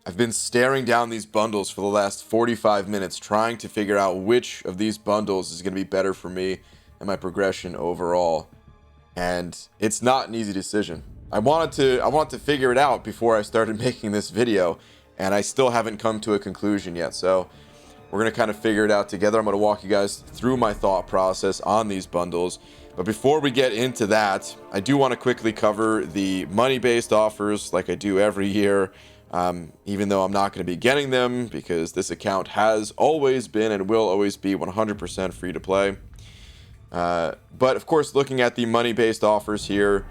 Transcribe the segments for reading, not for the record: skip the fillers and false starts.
I've been staring down these bundles for the last 45 minutes trying to figure out which of these bundles is going to be better for me and my progression overall. And it's not an easy decision. I wanted to figure it out before I started making this video, and I still haven't come to a conclusion yet. So we're going to kind of figure it out together. I'm going to walk you guys through my thought process on these bundles. But before we get into that, I do want to quickly cover the money-based offers like I do every year. Even though I'm not going to be getting them because this account has always been and will always be 100% free to play. But of course, looking at the money-based offers here,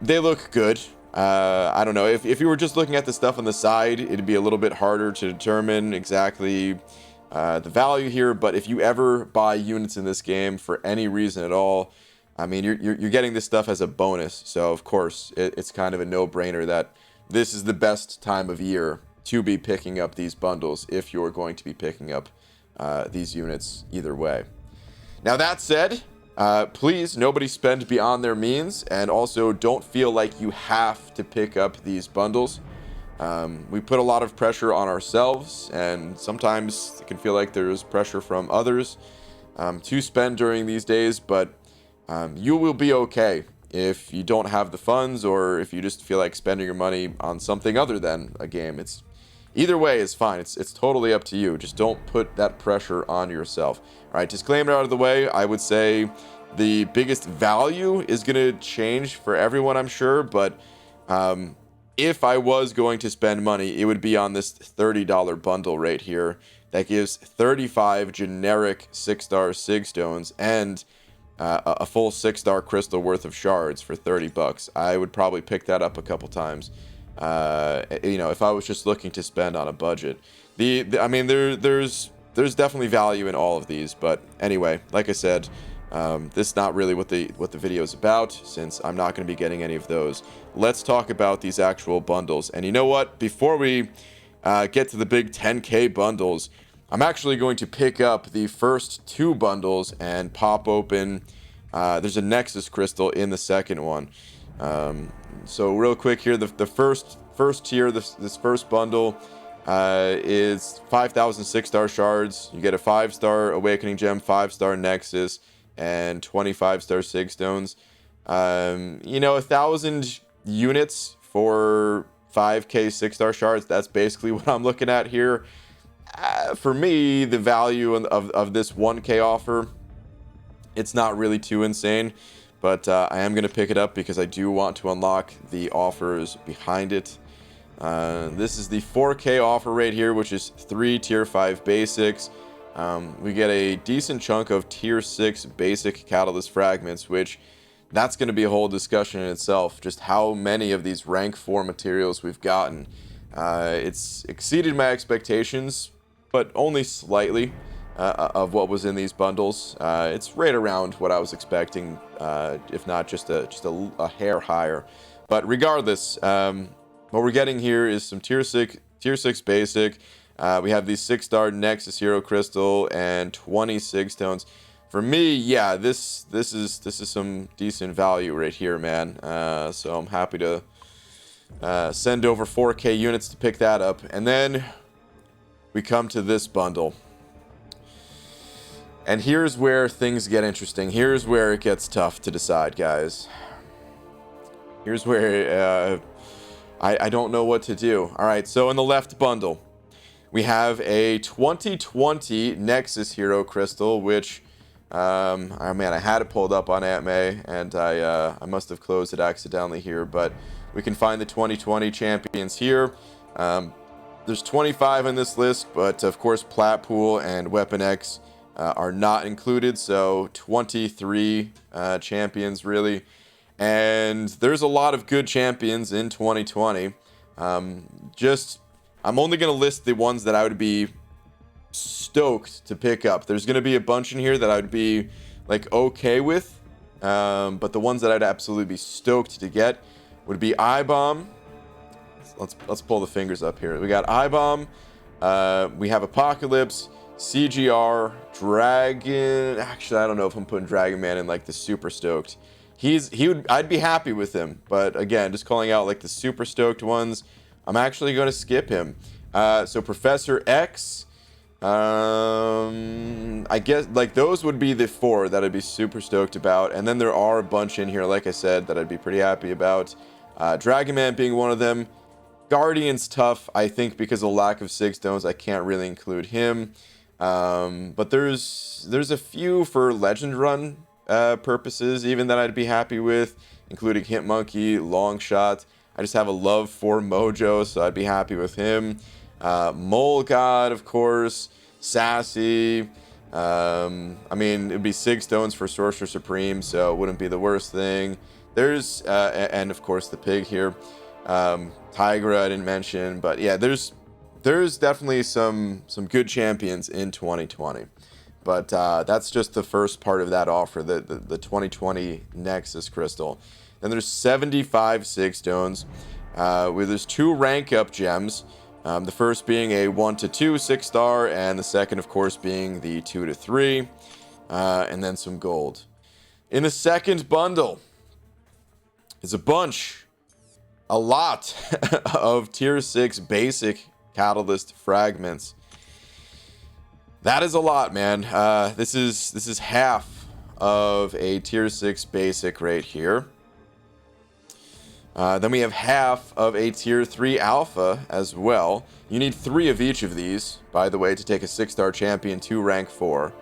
they look good. I don't know, if you were just looking at the stuff on the side, it'd be a little bit harder to determine exactly the value here. But if you ever buy units in this game for any reason at all, I mean, you're getting this stuff as a bonus. So of course, it's kind of a no-brainer that this is the best time of year to be picking up these bundles if you're going to be picking up these units either way. Now that said, please nobody spend beyond their means, and also don't feel like you have to pick up these bundles. We put a lot of pressure on ourselves, and sometimes it can feel like there's pressure from others to spend during these days, but you will be okay if you don't have the funds, or if you just feel like spending your money on something other than a game. It's either way is fine. It's totally up to you. Just don't put that pressure on yourself. All right, disclaimer out of the way. I would say the biggest value is going to change for everyone, I'm sure, but if I was going to spend money, it would be on this $30 bundle right here that gives 35 generic 6-star Sig Stones and a full 6-star crystal worth of shards for 30 bucks. I would probably pick that up a couple times. If I was just looking to spend on a budget. I mean, there's definitely value in all of these, but anyway, like I said, this is not really what the video is about, since I'm not going to be getting any of those. Let's talk about these actual bundles. And you know what? Before we get to the big 10K bundles, I'm actually going to pick up the first 2 bundles and pop open. There's a Nexus crystal in the second one. So real quick here, the first tier, this first bundle is 5,000 6-star shards. You get a 5-star Awakening Gem, 5-star Nexus, and 25-star Sig Stones. 1,000 units for 5K 6-star shards. That's basically what I'm looking at here. For me, the value of this 1K offer, it's not really too insane, but I am going to pick it up because I do want to unlock the offers behind it. This is the 4K offer right here, which is 3 tier 5 basics. We get a decent chunk of tier 6 basic catalyst fragments, which that's going to be a whole discussion in itself, just how many of these rank 4 materials we've gotten. It's exceeded my expectations, but only slightly, of what was in these bundles. It's right around what I was expecting, if not just a hair higher. But regardless, what we're getting here is some tier 6 basic. We have the 6-star Nexus Hero Crystal and 20 Sig Stones. For me, yeah, this is some decent value right here, man. So I'm happy to send over 4K units to pick that up. And then we come to this bundle. And here's where things get interesting. Here's where it gets tough to decide, guys. Here's where I don't know what to do. All right, so in the left bundle, we have a 2020 Nexus Hero Crystal, which, oh man, I had it pulled up on AntMay, and I must have closed it accidentally here, but we can find the 2020 champions here. There's 25 on this list, but of course Platpool and Weapon X are not included, so 23 champions really. And there's a lot of good champions in 2020. I'm only going to list the ones that I would be stoked to pick up. There's going to be a bunch in here that I would be like okay with, but the ones that I'd absolutely be stoked to get would be I-Bomb. Let's pull the fingers up here. We got I-Bomb, we have Apocalypse, CGR, Dragon. Actually, I don't know if I'm putting Dragon Man in like the super stoked. I'd be happy with him, but again, just calling out like the super stoked ones, I'm actually going to skip him. So Professor X, I guess like those would be the four that I'd be super stoked about. And then there are a bunch in here, like I said, that I'd be pretty happy about. Dragon Man being one of them. Guardian's tough, I think, because of lack of 6 stones. I can't really include him. But there's a few for Legend Run purposes, even that I'd be happy with, including Hitmonkey, Longshot. I just have a love for Mojo, so I'd be happy with him. Mole God, of course. Sassy. I mean, it'd be 6 stones for Sorcerer Supreme, so it wouldn't be the worst thing. There's, and of course the pig here. Tigra I didn't mention, but yeah, there's definitely some good champions in 2020. But that's just the first part of that offer, the 2020 Nexus Crystal. Then there's 75 6 stones, where there's 2 rank up gems. The first being a 1 to 2 6-star, and the second, of course, being the 2 to 3, and then some gold. In the second bundle is a lot of tier 6 basic catalyst fragments. That is a lot, man. This is half of a tier 6 basic right here. Then we have half of a tier 3 alpha as well. You need 3 of each of these, by the way, to take a 6-star champion to rank 4.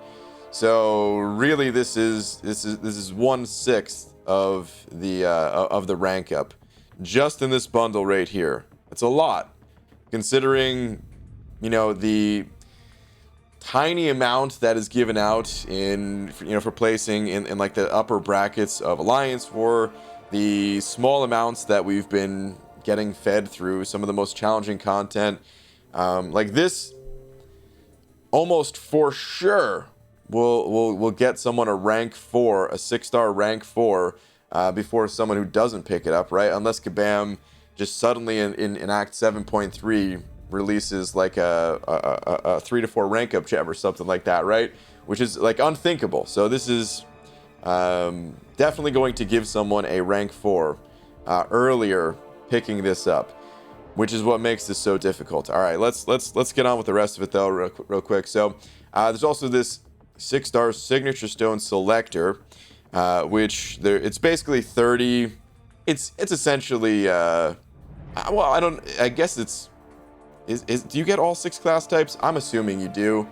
So really, this is 1/6 of the rank up, just in this bundle right here. It's a lot, considering, you know, the tiny amount that is given out in, you know, for placing in like the upper brackets of Alliance War, the small amounts that we've been getting fed through some of the most challenging content. Like this, almost for sure will get someone a rank 4, a 6-star rank 4, before someone who doesn't pick it up, right? Unless Kabam just suddenly in Act 7.3 releases like a 3 to 4 rank up gem or something like that, right? Which is like unthinkable. So this is definitely going to give someone a rank 4 earlier picking this up, which is what makes this so difficult. All right, let's get on with the rest of it though, real quick. So there's also this 6-star signature stone selector, which it's basically 30. It's essentially well, I guess it's do you get all 6 class types? I'm assuming you do.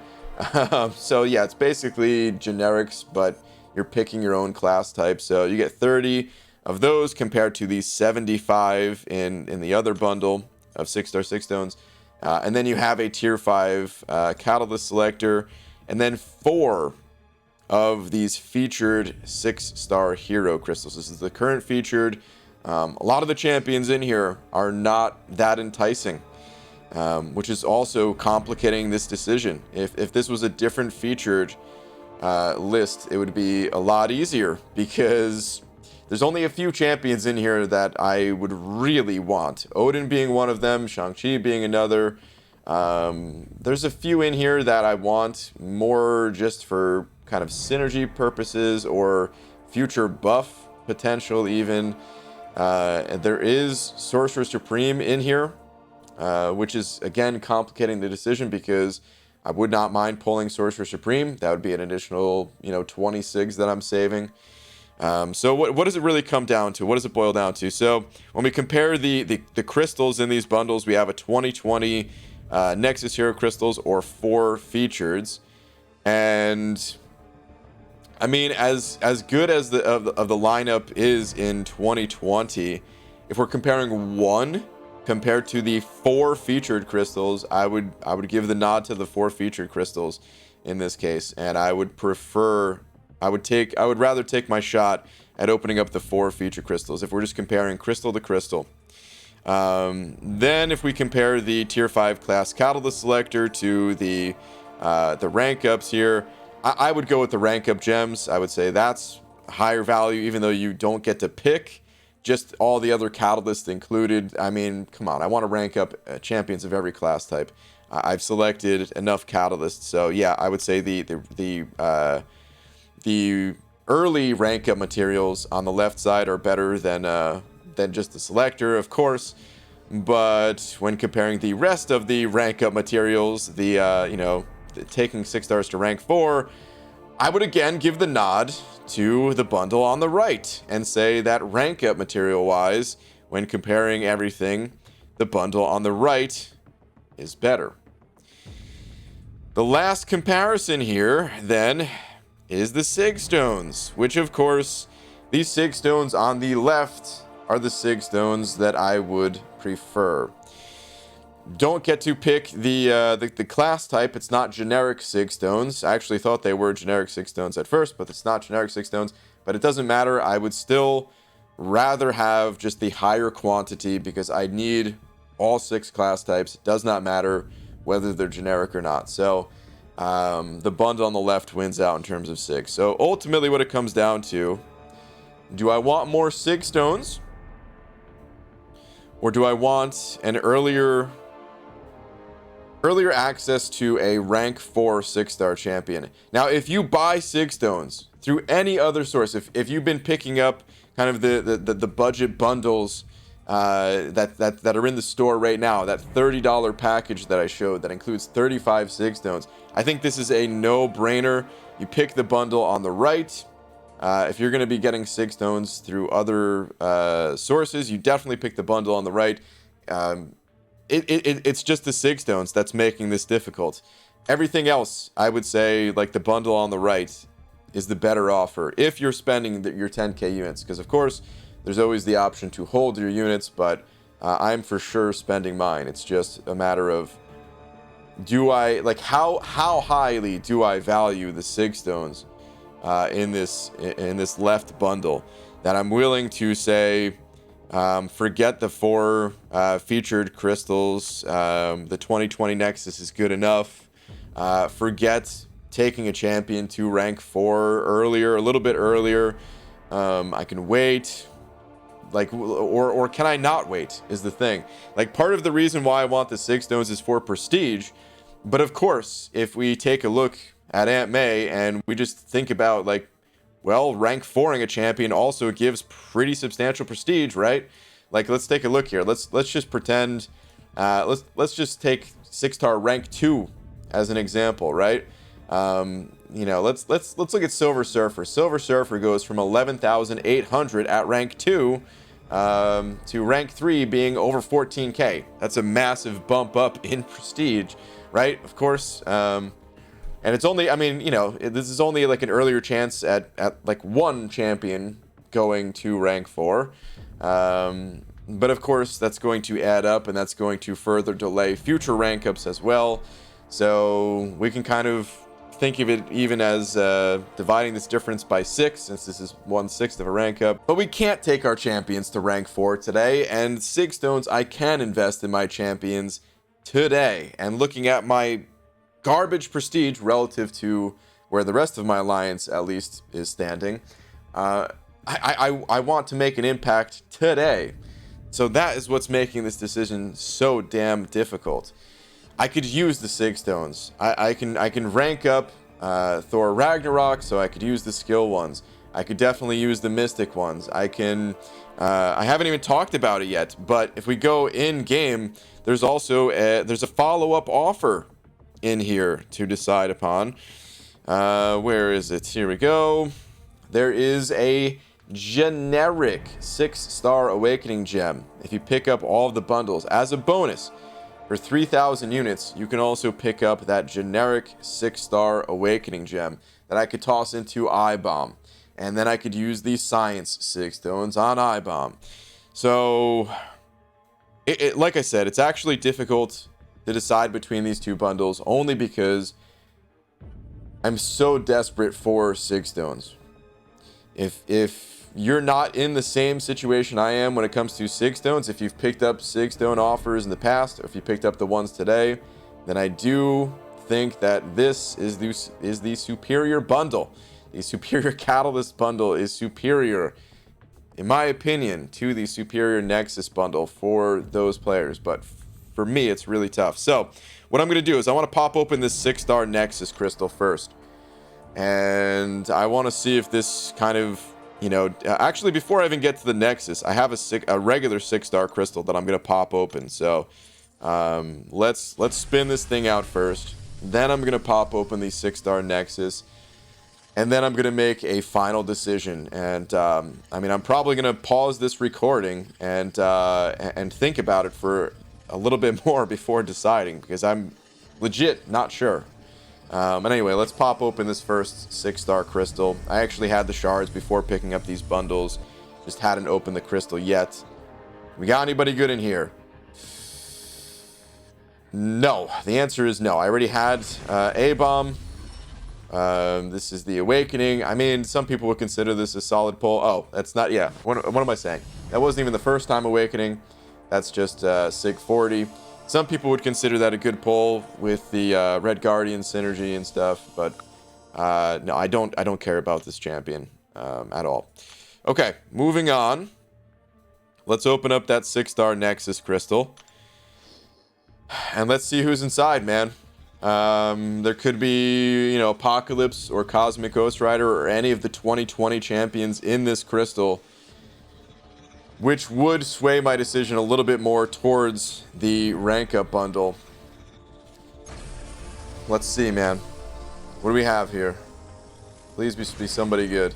So yeah, it's basically generics, but you're picking your own class type. So you get 30 of those compared to the 75 in the other bundle of 6-star 6 stones. And then you have a tier 5 catalyst selector, and then 4 of these featured 6-star hero crystals. This is the current featured. A lot of the champions in here are not that enticing, which is also complicating this decision. If this was a different featured list, it would be a lot easier, because there's only a few champions in here that I would really want. Odin being one of them, Shang-Chi being another. There's a few in here that I want more just for kind of synergy purposes or future buff potential even. There is Sorcerer Supreme in here, which is again complicating the decision, because I would not mind pulling Sorcerer Supreme. That would be an additional, 20 SIGs that I'm saving. So what does it really come down to? What does it boil down to? So when we compare the crystals in these bundles, we have a 2020 Nexus Hero Crystals, or 4 featureds. And I mean, as good as the lineup is in 2020, if we're comparing one compared to the 4 featured crystals, I would give the nod to the 4 featured crystals in this case, and I would rather take my shot at opening up the 4 featured crystals if we're just comparing crystal to crystal. Then if we compare the tier 5 class catalyst selector to the rank ups here, I would go with the rank up gems. I would say that's higher value, even though you don't get to pick just all the other catalysts included. I mean, come on, I want to rank up champions of every class type. I've selected enough catalysts, so yeah, I would say the early rank up materials on the left side are better than just the selector. Of course, But when comparing the rest of the rank up materials, taking 6 stars to rank 4, I would again give the nod to the bundle on the right and say that rank up material wise, when comparing everything, the bundle on the right is better. The last comparison here then is the Sig Stones, which of course these Sig Stones on the left are the Sig Stones that I would prefer. Don't get to pick the class type. It's not generic Sig Stones. I actually thought they were generic Sig Stones at first, but it's not generic Sig Stones. But it doesn't matter. I would still rather have just the higher quantity because I need all 6 class types. It does not matter whether they're generic or not. So the bundle on the left wins out in terms of Sig. So ultimately what it comes down to, do I want more Sig Stones? Or do I want an earlier access to a rank 4 6-star champion? Now, if you buy Sig Stones through any other source, if you've been picking up kind of the budget bundles that are in the store right now, that $30 package that I showed that includes 35 Sig Stones, I think this is a no-brainer. You pick the bundle on the right. If you're going to be getting Sig Stones through other sources, you definitely pick the bundle on the right. It's just the Sig Stones that's making this difficult. Everything else, I would say, like the bundle on the right, is the better offer if you're spending your 10k units. Because, of course, there's always the option to hold your units, but I'm for sure spending mine. It's just a matter of, how highly do I value the Sig Stones in this left bundle, that I'm willing to say, forget the 4 featured crystals. The 2020 Nexus is good enough. Forget taking a champion to rank 4 earlier, a little bit earlier. I can wait. Or can I not wait is the thing. Part of the reason why I want the Sig Stones is for prestige. But of course, if we take a look at Aunt May and we just think about rank 4ing a champion also gives pretty substantial prestige, right? Let's take a look here. Let's just pretend, let's just take 6-star rank 2 as an example, right? Let's look at Silver Surfer. Silver Surfer goes from 11,800 at rank 2 to rank 3 being over 14k. That's a massive bump up in prestige, right? Of course. And it's only, this is only an earlier chance at one champion going to rank 4. But of course, that's going to add up, and that's going to further delay future rank ups as well. So we can kind of think of it even as dividing this difference by 6, since this is 1/6 of a rank up. But we can't take our champions to rank 4 today, and Sig Stones, I can invest in my champions today. And looking at my garbage prestige relative to where the rest of my alliance at least is standing, I want to make an impact today. So that is what's making this decision so damn difficult. I could use the Sig Stones. I can rank up Thor Ragnarok, so I could use the skill ones. I could definitely use the mystic ones. I haven't even talked about it yet, but if we go in game, there's also there's a follow-up offer in here to decide upon. Where is it? Here we go. There is a generic 6-star awakening gem. If you pick up all of the bundles as a bonus for 3,000 units, you can also pick up that generic 6-star awakening gem that I could toss into I-Bomb, and then I could use these science Sig Stones on I-Bomb. So like I said, it's actually difficult to decide between these two bundles, only because I'm so desperate for Sig Stones. If you're not in the same situation I am when it comes to Sig Stones, if you've picked up Sig Stone offers in the past, or if you picked up the ones today, then I do think that this is the superior bundle. The superior Catalyst bundle is superior, in my opinion, to the superior Nexus bundle for those players. But for me, it's really tough. So what I'm going to do is I want to pop open this 6-star Nexus crystal first. And I want to see if this kind of, you know, actually, before I even get to the Nexus, I have a regular 6-star crystal that I'm gonna pop open. So let's spin this thing out first. Then I'm gonna pop open the 6-star Nexus, and then I'm gonna make a final decision. And I mean, I'm probably gonna pause this recording and think about it for a little bit more before deciding, because I'm legit not sure. But anyway, let's pop open this first 6-star crystal. I actually had the shards before picking up these bundles. Just hadn't opened the crystal yet. We got anybody good in here? No. The answer is no. I already had A-Bomb. This is the Awakening. I mean, some people would consider this a solid pull. Oh, that's not... Yeah. What am I saying? That wasn't even the first time Awakening. That's just Sig 40. Some people would consider that a good pull with the Red Guardian synergy and stuff, but no, I don't care about this champion at all. Okay, moving on. Let's open up that 6-star Nexus crystal, and let's see who's inside, man. There could be, you know, Apocalypse or Cosmic Ghost Rider or any of the 2020 champions in this crystal, which would sway my decision a little bit more towards the rank up bundle. Let's see, man. What do we have here? Please be somebody good.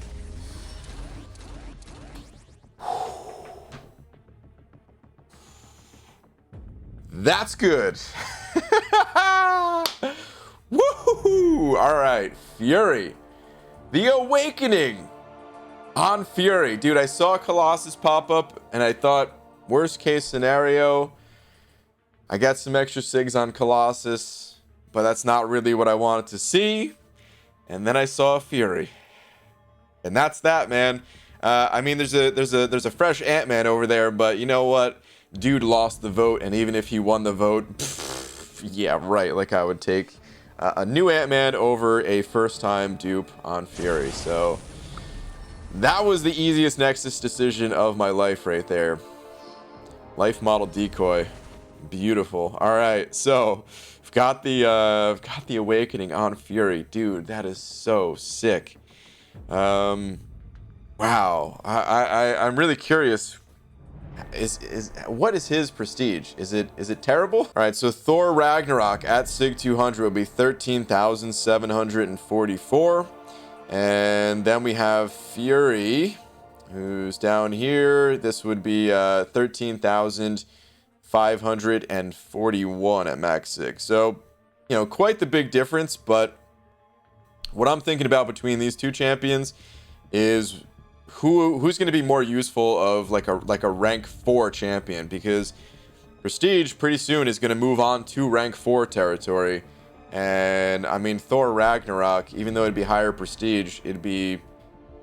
That's good. Woohoo! All right, Fury. The Awakening. On Fury. Dude, I saw Colossus pop up and I thought, worst case scenario, I got some extra SIGs on Colossus, but that's not really what I wanted to see. And then I saw Fury. And that's that, man. I mean, there's a fresh Ant-Man over there, but you know what? Dude lost the vote, and even if he won the vote, yeah, right. Like, I would take a new Ant-Man over a first-time dupe on Fury. So that was the easiest Nexus decision of my life right there. Life model decoy. Beautiful. All right, so I've got the Awakening on Fury. Dude, that is so sick. Wow. I'm really curious. What is his prestige? Is it terrible? All right, so Thor Ragnarok at Sig 200 will be 13,744. And then we have Fury, who's down here. This would be 13,541 at max 6. So, you know, quite the big difference. But what I'm thinking about between these two champions is who's going to be more useful of like a rank 4 champion, because Prestige pretty soon is going to move on to rank 4 territory. And I mean, Thor Ragnarok, even though it'd be higher prestige, it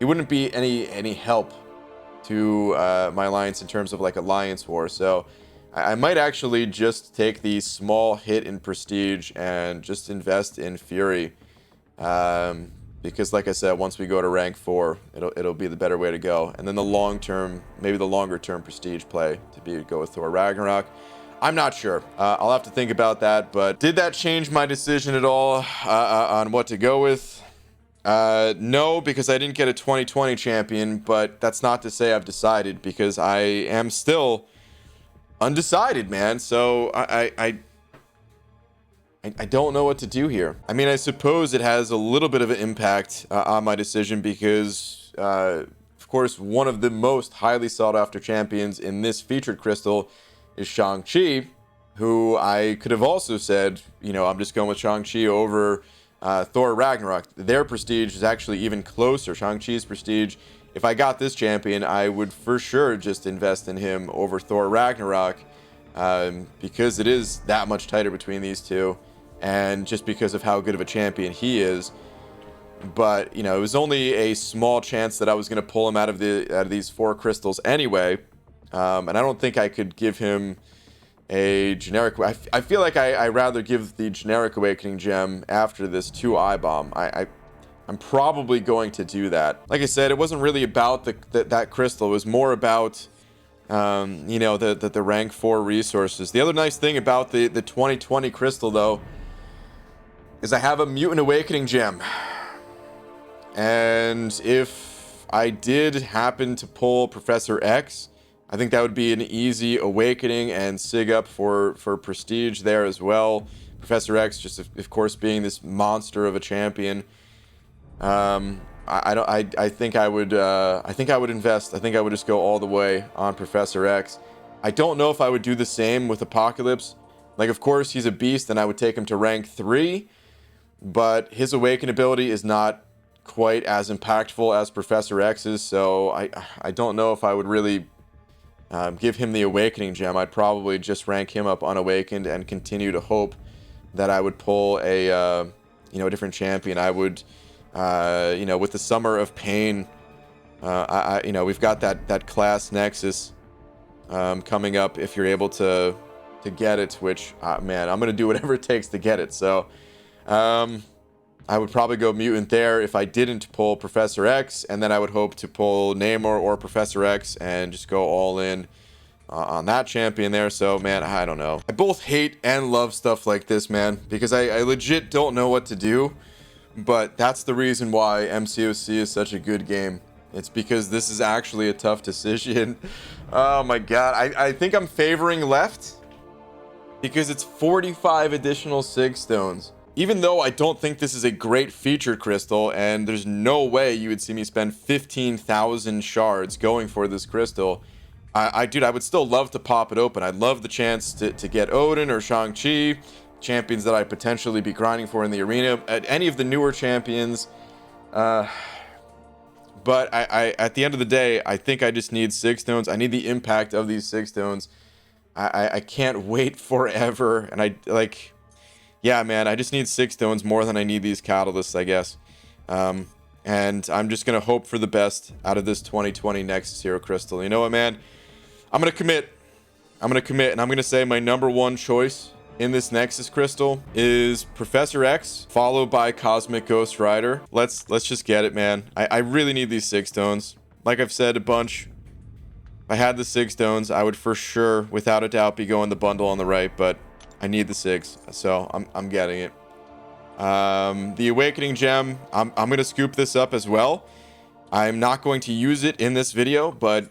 wouldn't be any help to my alliance in terms of like alliance war. So I might actually just take the small hit in prestige and just invest in Fury, because like I said, once we go to rank 4, it'll be the better way to go. And then the long term, maybe the longer term prestige play to go with Thor Ragnarok. I'm not sure. I'll have to think about that. But did that change my decision at all on what to go with? No, because I didn't get a 2020 champion. But that's not to say I've decided, because I am still undecided, man. So I don't know what to do here. I mean, I suppose it has a little bit of an impact on my decision, because, of course, one of the most highly sought after champions in this featured crystal is Shang-Chi, who I could have also said, you know, I'm just going with Shang-Chi over Thor Ragnarok. Their prestige is actually even closer. Shang-Chi's prestige, if I got this champion, I would for sure just invest in him over Thor Ragnarok, because it is that much tighter between these two, and just because of how good of a champion he is. But, you know, it was only a small chance that I was going to pull him out of these 4 crystals anyway. And I don't think I could give him a generic... I feel like I'd rather give the generic Awakening Gem after this to I-Bomb. I'm probably going to do that. Like I said, it wasn't really about that crystal. It was more about, you know, the rank 4 resources. The other nice thing about the 2020 crystal, though, is I have a Mutant Awakening Gem. And if if I did happen to pull Professor X, I think that would be an easy awakening and sig up for prestige there as well. Professor X, just of course being this monster of a champion. I think I would invest. I think I would just go all the way on Professor X. I don't know if I would do the same with Apocalypse. Like, of course, he's a beast, and I would take him to rank 3, but his awaken ability is not quite as impactful as Professor X's, so I don't know if I would really give him the awakening gem. I'd probably just rank him up unawakened and continue to hope that I would pull a a different champion. I would with the Summer of Pain, we've got that class Nexus coming up if you're able to get it, which man, I'm gonna do whatever it takes to get it. So I would probably go mutant there if I didn't pull Professor X, and then I would hope to pull Namor or Professor X and just go all in on that champion there. So man, I don't know. I both hate and love stuff like this, man, because I legit don't know what to do. But that's the reason why MCOC is such a good game. It's because this is actually a tough decision. Oh my god, I think I'm favoring left because it's 45 additional Sig Stones. Even though I don't think this is a great featured crystal, and there's no way you would see me spend 15,000 shards going for this crystal, dude, I would still love to pop it open. I'd love the chance to get Odin or Shang-Chi, champions that I'd potentially be grinding for in the arena, at any of the newer champions. But I at the end of the day, I think I just need Sig Stones. I need the impact of these Sig Stones. I can't wait forever, and yeah, man, I just need Sig Stones more than I need these catalysts, I guess. And I'm just gonna hope for the best out of this 2020 Nexus Hero Crystal. You know what, man? I'm gonna commit, and I'm gonna say my number one choice in this Nexus Crystal is Professor X, followed by Cosmic Ghost Rider. Let's just get it, man. I really need these Sig Stones. Like I've said a bunch, if I had the Sig Stones, I would for sure, without a doubt, be going the bundle on the right, but I need the Sigs, so I'm getting it. The Awakening Gem, I'm gonna scoop this up as well. I'm not going to use it in this video, but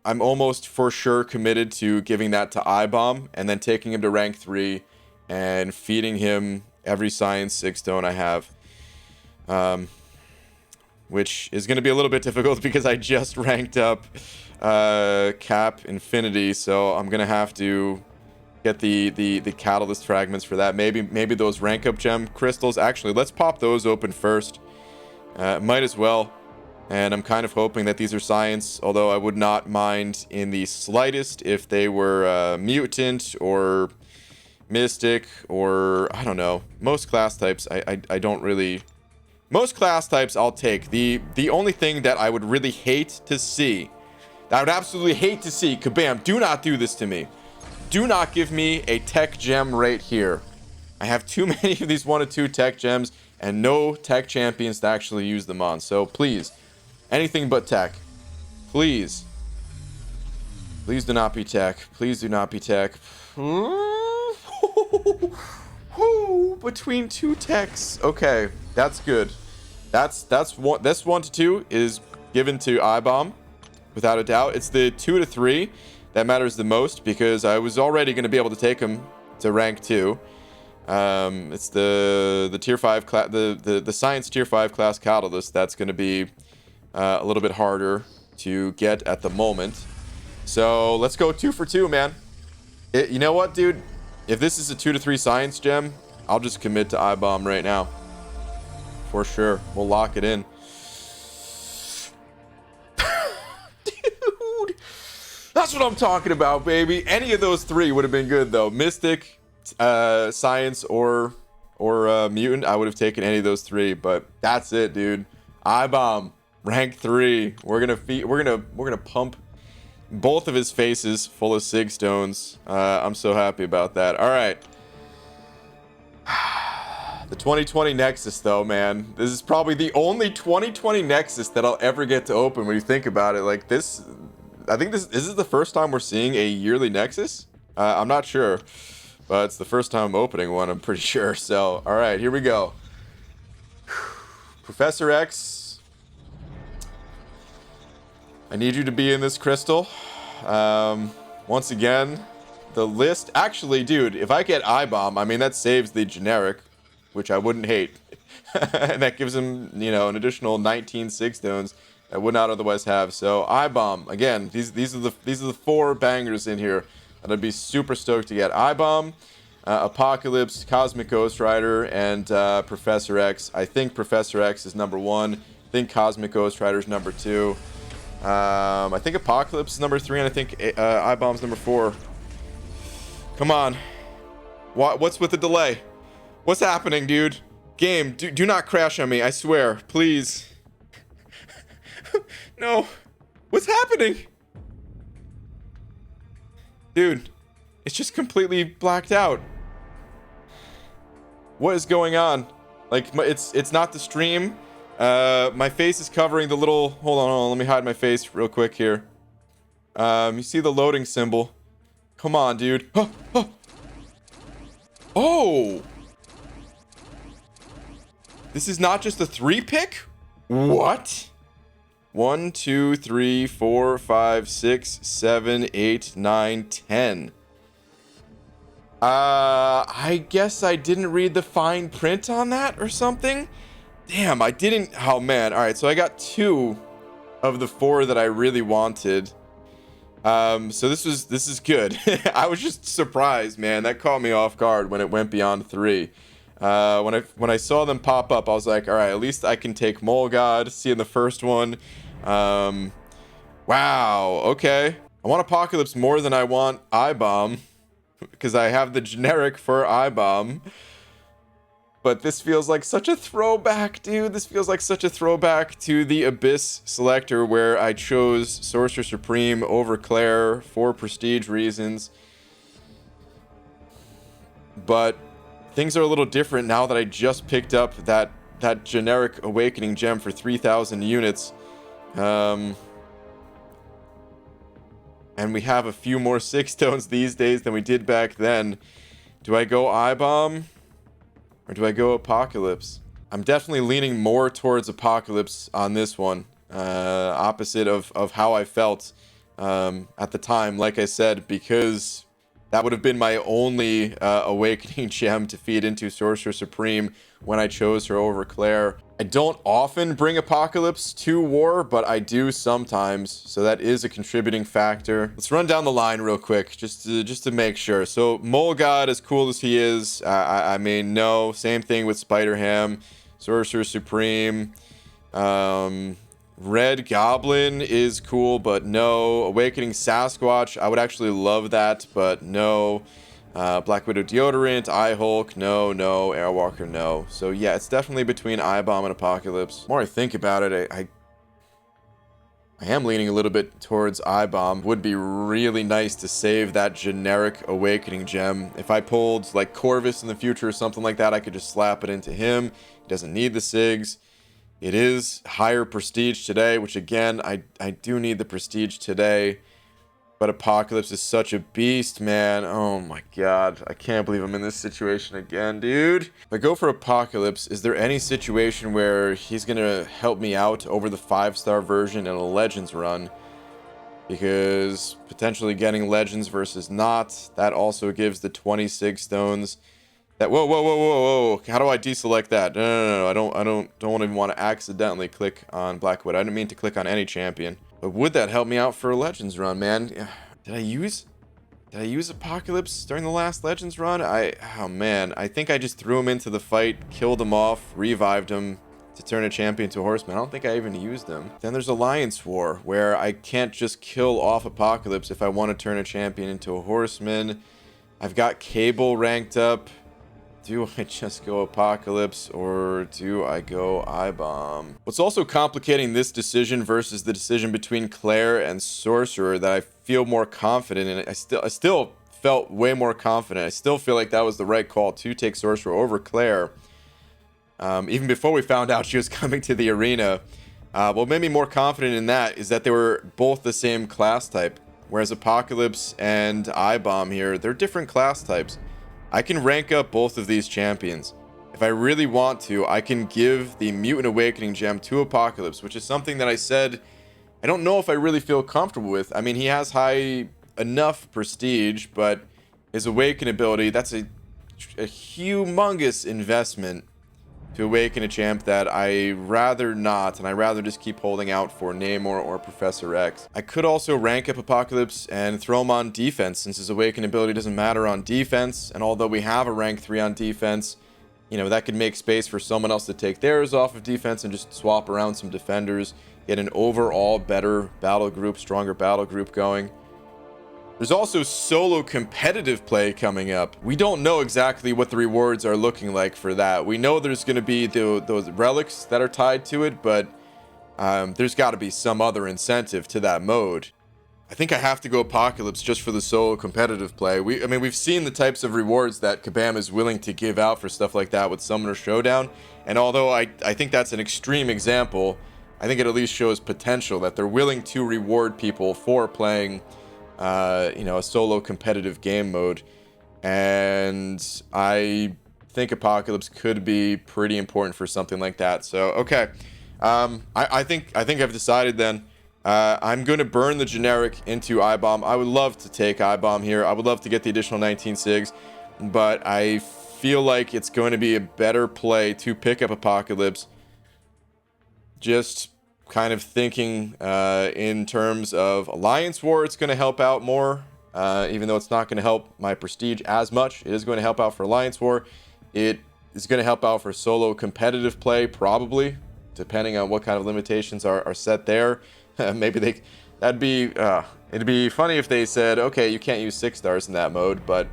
I'm almost for sure committed to giving that to iBomb and then taking him to rank 3 and feeding him every Science Sig Stone I have. Which is going to be a little bit difficult because I just ranked up Cap Infinity, so I'm going to have to get the Catalyst fragments for that. Maybe those rank up gem crystals. Actually, let's pop those open first. Might as well. And I'm kind of hoping that these are Science, although I would not mind in the slightest if they were Mutant or Mystic or, I don't know. Most class types, I don't really... Most class types I'll take. The only thing that I would really hate to see, that I would absolutely hate to see, Kabam, do not do this to me. Do not give me a tech gem right here. I have too many of these 1 to 2 tech gems and no tech champions to actually use them on. So please, anything but tech. Please. Please do not be tech. Please do not be tech. Between 2 techs. Okay, that's good. That's one. This 1 to 2 is given to iBomb, without a doubt. It's the 2 to 3 that matters the most because I was already going to be able to take him to rank 2. It's the tier 5 class, the Science tier 5 class Catalyst that's going to be a little bit harder to get at the moment. So let's go 2 for 2, man. You know what, dude? If this is a 2 to 3 Science gem, I'll just commit to iBomb right now. For sure. We'll lock it in. Dude! That's what I'm talking about, baby. Any of those 3 would have been good, though. Mystic, Science, or Mutant. I would have taken any of those 3, but that's it, dude. iBomb, rank 3. We're gonna pump both of his faces full of Sig Stones. I'm so happy about that. All right. The 2020 Nexus, though, man. This is probably the only 2020 Nexus that I'll ever get to open when you think about it. Like this, I think this is the first time we're seeing a yearly Nexus. I'm not sure, but it's the first time I'm opening one, I'm pretty sure. So, all right, here we go. Professor X. I need you to be in this crystal. Once again, the list. Actually, dude, if I get I-Bomb, I mean, that saves the generic, which I wouldn't hate. And that gives him, you know, an additional 19 six stones I would not otherwise have. So I-Bomb, again, these are the 4 bangers in here that I'd be super stoked to get. I-Bomb, Apocalypse, Cosmic Ghost Rider, and Professor X. I think Professor X is number 1. I think Cosmic Ghost Rider is number 2. I think Apocalypse is number 3, and I think I-Bomb's number 4. Come on. What's with the delay? What's happening, dude? Game, do not crash on me, I swear. Please. No. What's happening? Dude, it's just completely blacked out. What is going on? Like, it's not the stream. My face is covering the little... Hold on, let me hide my face real quick here. You see the loading symbol. Come on, dude. Oh! This is not just a 3-pick? What? 1, 2, 3, 4, 5, 6, 7, 8, 9, 10. I guess I didn't read the fine print on that or something. Damn, I didn't. Oh man. All right, so I got 2 of the 4 that I really wanted. So this is good. I was just surprised, man. That caught me off guard when it went beyond 3. When I saw them pop up, I was like, all right, at least I can take Mole God, seeing the first one. Wow, okay. I want Apocalypse more than I want I-Bomb, because I have the generic for I-Bomb. But this feels like such a throwback, dude. This feels like such a throwback to the Abyss selector where I chose Sorcerer Supreme over Claire for prestige reasons. But things are a little different now that I just picked up that generic Awakening Gem for 3,000 units. And we have a few more 6 stones these days than we did back then. Do I go I-Bomb or do I go Apocalypse? I'm definitely leaning more towards Apocalypse on this one. Opposite of how I felt at the time, like I said, because that would have been my only Awakening Gem to feed into Sorcerer Supreme when I chose her over Claire. I don't often bring Apocalypse to war, but I do sometimes, so that is a contributing factor. Let's run down the line real quick, just to make sure. So Mole God, as cool as he is, I mean, no. Same thing with Spider-Ham, Sorcerer Supreme. Red Goblin is cool, but no. Awakening Sasquatch, I would actually love that, but no. Black Widow Deodorant, I-Hulk, no. Airwalker, no. So yeah, it's definitely between I-Bomb and Apocalypse. The more I think about it, I am leaning a little bit towards I-Bomb. Would be really nice to save that generic Awakening Gem. If I pulled like Corvus in the future or something like that, I could just slap it into him. He doesn't need the SIGs. It is higher prestige today, which again, I do need the prestige today. But Apocalypse is such a beast, man. Oh my god. I can't believe I'm in this situation again, dude. If I go for Apocalypse, is there any situation where he's going to help me out over the 5-star version in a Legends run? Because potentially getting Legends versus not, that also gives the 26 stones. That whoa. How do I deselect that? No. I don't even want to accidentally click on Black Widow. I didn't mean to click on any champion. But would that help me out for a Legends run, man? Did I use Apocalypse during the last Legends run? Oh man, I think I just threw him into the fight, killed him off, revived him to turn a champion to a horseman. I don't think I even used him. Then there's Alliance War, where I can't just kill off Apocalypse if I want to turn a champion into a horseman. I've got Cable ranked up. Do I just go Apocalypse or do I go I-Bomb? What's also complicating this decision versus the decision between Claire and Sorcerer that I feel more confident in, I still felt way more confident. I still feel like that was the right call to take Sorcerer over Claire. Even before we found out she was coming to the arena. What made me more confident in that is that they were both the same class type. Whereas Apocalypse and I-Bomb here, they're different class types. I can rank up both of these champions. If I really want to, I can give the Mutant Awakening Gem to Apocalypse, which is something that I said I don't know if I really feel comfortable with. I mean, he has high enough prestige, but his Awaken ability, that's a humongous investment to awaken a champ that I rather not, and I rather just keep holding out for Namor or Professor X. I could also rank up Apocalypse and throw him on defense, since his Awaken ability doesn't matter on defense, and although we have a rank 3 on defense, you know, that could make space for someone else to take theirs off of defense and just swap around some defenders, get an overall better battle group, stronger battle group going. There's also solo competitive play coming up. We don't know exactly what the rewards are looking like for that. We know there's going to be those relics that are tied to it, but there's got to be some other incentive to that mode. I think I have to go Apocalypse just for the solo competitive play. I mean, we've seen the types of rewards that Kabam is willing to give out for stuff like that with Summoner Showdown. And although I think that's an extreme example, I think it at least shows potential that they're willing to reward people for playing you know, a solo competitive game mode. And I think Apocalypse could be pretty important for something like that. So okay, I think I've decided then. I'm going to burn the generic into I-Bomb. I would love to take I-Bomb here. I would love to get the additional 19 SIGs, but I feel like it's going to be a better play to pick up Apocalypse. Just kind of thinking in terms of Alliance War, it's going to help out more, even though it's not going to help my prestige as much. It is going to help out for Alliance War. It is going to help out for solo competitive play, probably, depending on what kind of limitations are set there. Maybe it'd be funny if they said, okay, you can't use 6 stars in that mode, but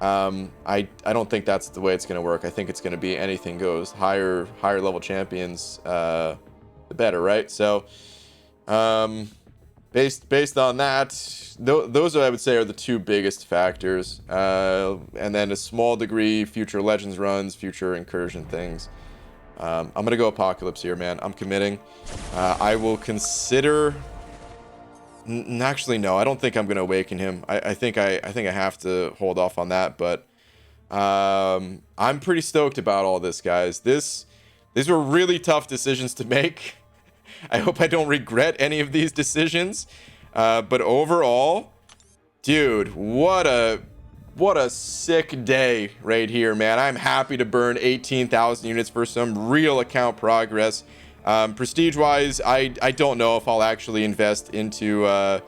I don't think that's the way it's going to work. I think it's going to be anything goes. Higher level champions, the better, right? So based on that, those I would say are the 2 biggest factors, and then a small degree future Legends runs, future incursion things. I'm gonna go Apocalypse here, man. I'm committing. I will consider. Actually, no. I don't think I'm gonna awaken him. I think I have to hold off on that. But I'm pretty stoked about all this, guys. These were really tough decisions to make. I hope I don't regret any of these decisions. But overall, dude, what a sick day right here, man. I'm happy to burn 18,000 units for some real account progress. Prestige wise, I don't know if I'll actually invest into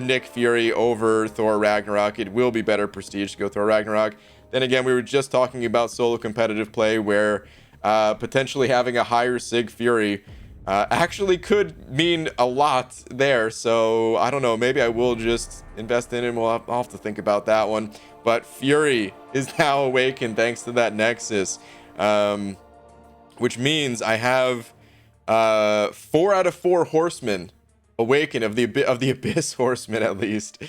Nick Fury over Thor Ragnarok. It will be better prestige to go Thor Ragnarok. Then again, we were just talking about solo competitive play where potentially having a higher Sig Fury actually could mean a lot there. So I don't know, maybe I will just invest in it. I'll have to think about that one. But Fury is now awakened thanks to that Nexus, which means I have 4 out of 4 horsemen awaken of the Abyss horsemen, at least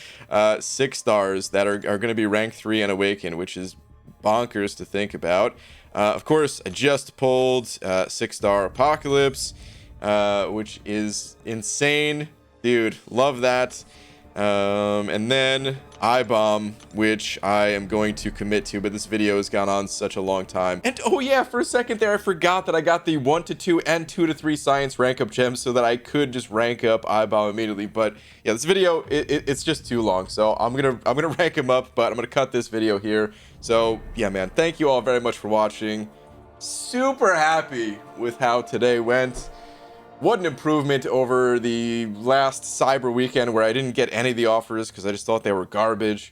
6 stars that are going to be rank 3 and awaken, which is bonkers to think about. Of course, I just pulled 6-star Apocalypse, which is insane, dude. Love that. And then I-Bomb, which I am going to commit to, but this video has gone on such a long time. And oh yeah, for a second there, I forgot that I got the 1 to 2 and 2 to 3 science rank up gems so that I could just rank up I-Bomb immediately. But yeah, this video, it's just too long, so I'm gonna rank him up, but I'm gonna cut this video here. So yeah, man, thank you all very much for watching. Super happy with how today went. What an improvement over the last Cyber weekend where I didn't get any of the offers because I just thought they were garbage.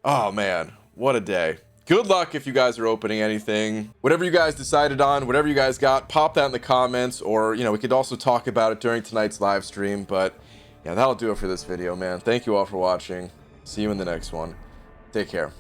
Oh man, what a day. Good luck if you guys are opening anything. Whatever you guys decided on, whatever you guys got, pop that in the comments, or you know, we could also talk about it during tonight's live stream. But yeah, that'll do it for this video, man. Thank you all for watching. See you in the next one. Take care.